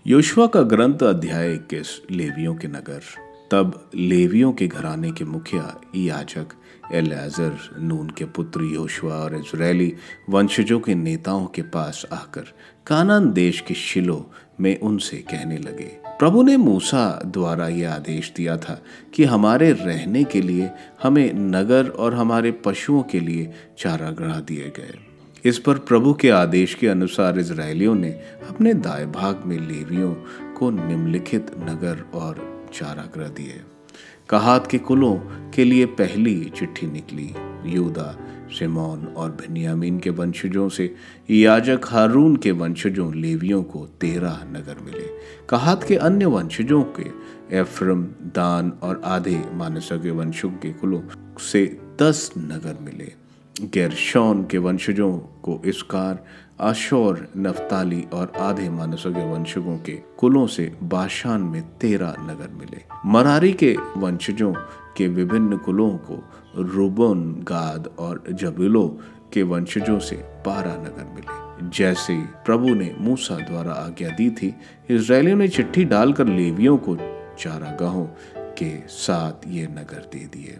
Yoshua का ग्रंथ अध्याय 21 लेवियों के नगर। तब लेवियों के घराने के मुखिया याजक एलयाजर, नून के पुत्र योशुआ और इजरायली वंशजों के नेताओं के पास आकर कानान देश के शिलो में उनसे कहने लगे, प्रभु ने मूसा द्वारा यह आदेश दिया था कि हमारे रहने के लिए हमें नगर और हमारे पशुओं के लिए चारागाह दिए गए। इस पर प्रभु के आदेश के अनुसार इजरायलियों ने अपने दाएं भाग में लेवियों को निम्नलिखित नगर और चारागाह दिए। कहात के कुलों के लिए पहली चिट्ठी निकली। यूदा, शिमोन और बिन्यामीन के वंशजों से याजक हारून के वंशजों लेवियों को 13 नगर मिले। कहात के अन्य वंशजों के एफ्रम, दान और आधे मानसा के वंशों के कुलों से 10 नगर मिले। गेरशोन के वंशजों को इसकार, आशोर, नफ्ताली और आधे मानसा के वंशजों के कुलों से बाशान में 13 नगर मिले। मरारी के वंशजों के विभिन्न कुलों को रूबन, गाद और जबूलून के वंशजों से 12 नगर मिले। जैसे प्रभु ने मूसा द्वारा आज्ञा दी थी, इजरायलियों ने चिट्ठी डालकर लेवियों को चारागाहों के साथ ये नगर दे दिए।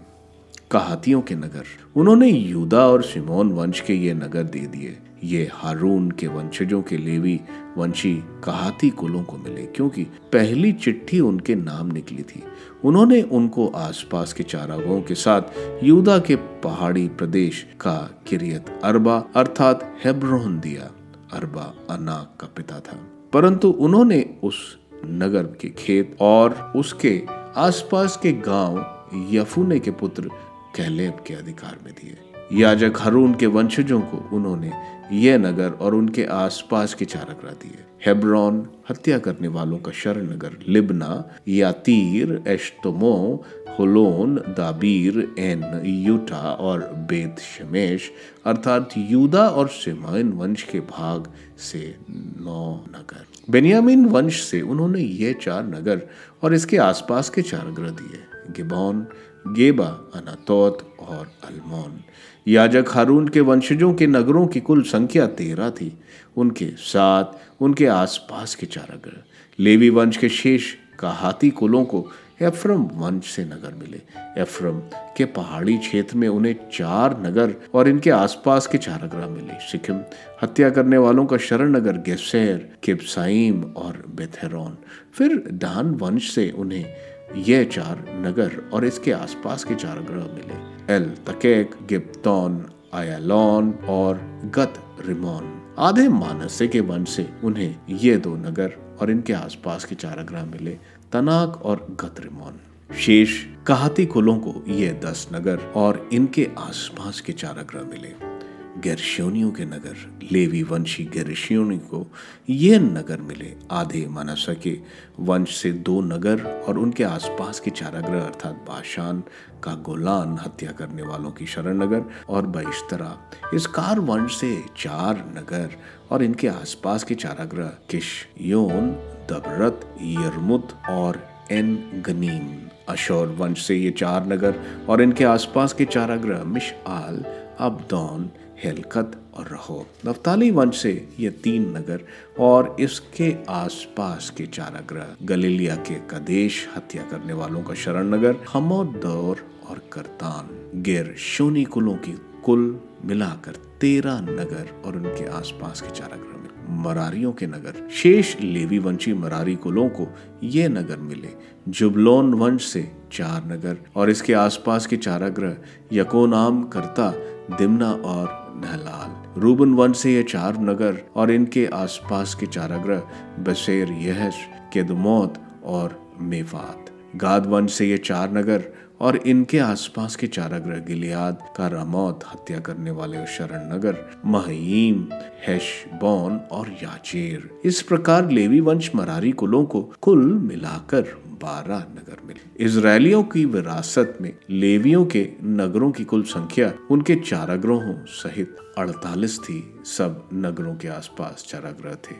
कहातियों के नगर, उन्होंने यूदा और शिमोन वंश के ये नगर दे दिए। ये हारून के वंशजों के लेवी वंशी कहाती कुलों को मिले, क्योंकि पहली चिट्ठी उनके नाम निकली थी। उन्होंने उनको आसपास के चारागाहों के साथ यूदा के पहाड़ी प्रदेश का किरियत अर्बा अर्थात हेब्रोन दिया। अर्बा अनाक का पिता था, परंतु उन्होंने उस नगर के खेत और उसके आसपास के गांव यफूने के पुत्र कैलेब के अधिकार में दिए। याजक हारून के वंशजों को उन्होंने यह नगर और उनके आसपास के चारागाह दिए। हेब्रोन हत्या करने वालों का शरण नगर, लिब्ना, यातीर, एश्तमो, होलोन, दाबीर, एन, यूटा और बेत शमेश अर्थात यूदा और शिमोन वंश के भाग से 9 नगर। बेन्यामीन वंश से उन्होंने ये 4 नगर और इसके आसपास के चारागाह दिए, गिबोन, गेबा, अनातोत और अल्मोन। याजक हारून के वंशजों के नगरों की कुल संख्या 13 थी, उनके साथ उनके आसपास के चारागाह। लेवी वंश के शेष कहाती कुलों को एफ्रम वंश से नगर मिले। एफ्रम के पहाड़ी क्षेत्र में उन्हें 4 नगर और इनके आसपास के चारागाह मिले। सिकिम हत्या करने वालों का शरण नगर, गेसेर, किब्साइम और बेथेरोन। फिर दान वंश से उन्हें ये 4 नगर और इसके आसपास के चारागाह मिले, एल तकेक, गिब्तोन, आयालोन और गत रिमोन। आधे मानसे के वंश से उन्हें ये 2 नगर और इनके आसपास के चारागाह मिले, तनाक और गत रिमोन। शेष कहाती कुलों को ये 10 नगर और इनके आसपास के चारागाह मिले। गेर्शोनियों के नगर, लेवी वंशी गेर्शोनी को ये नगर मिले। आधे मनश्शे के वंश से 2 नगर और उनके आसपास के चारागाह अर्थात बाशान का गोलान हत्या करने वालों की शरण नगर और बहिश्तरा। इसकार वंश से 4 नगर और इनके आसपास के चारागाह, किशयोन, दबरत, यर्मुत और एन गनीम। अशोर वंश से ये 4 नगर और इनके आसपास के चारागाह, मिशआल, अब्दोन, हेलकत और रहो। नफ्ताली वंश से ये 3 नगर और इसके आसपास के चारागाह, गलीलिया के कदेश हत्या करने वालों का शरण नगर, हमोदोर और करतान। गेर्शोनी कुलों की कुल मिलाकर 13 नगर और उनके आसपास के चारागाह मिले। मरारियों के नगर, शेष लेवी वंशी मरारी कुलों को ये नगर मिले। जुबलोन वंश से 4 नगर और इसके आसपास के चारागाह, यकोनाम, करता, दिमना और नहलाल। रूबन वंश से ये 4 नगर और इनके आसपास के चारागाह, बसेर, यहस, केदमोत और मेफात। गाद वंश से ये 4 नगर और इनके आसपास के चारागाह, गिलियाद का रामोत हत्या करने वाले शरण नगर, महईम, हेशबोन और याचेर। इस प्रकार लेवी वंश मरारी कुलों को कुल मिलाकर 12 नगर मिले। इजरायलियों की विरासत में लेवियों के नगरों की कुल संख्या उनके चारागाहों सहित 48 थी। सब नगरों के आसपास चारागाह थे।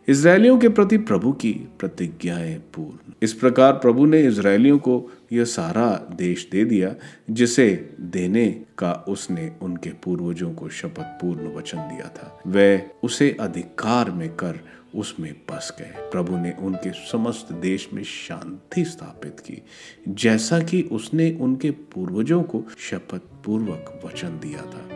इजरायलियों के प्रति प्रभु की प्रतिज्ञाएं पूर्ण। इस प्रकार प्रभु ने इजरायलियों को यह सारा देश दे दिया जिसे देने का उसने उनके पूर्वजों को शपथ पूर्ण वचन दिया था। वह उसे अधिकार में कर उसमें बस गए। प्रभु ने उनके समस्त देश में शांति स्थापित की, जैसा कि उसने उनके पूर्वजों को शपथ पूर्वक वचन दिया था।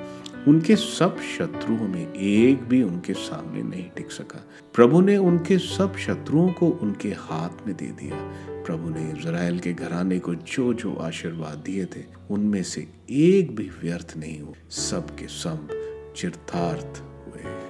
उनके सब शत्रुओं में एक भी उनके सामने नहीं टिक सका। प्रभु ने उनके सब शत्रुओं को उनके हाथ में दे दिया। प्रभु ने इज़राइल के घराने को जो जो आशीर्वाद दिए थे, उनमें से एक भी व्यर्थ नहीं हुआ, सब के सब चिरतार्थ हुए।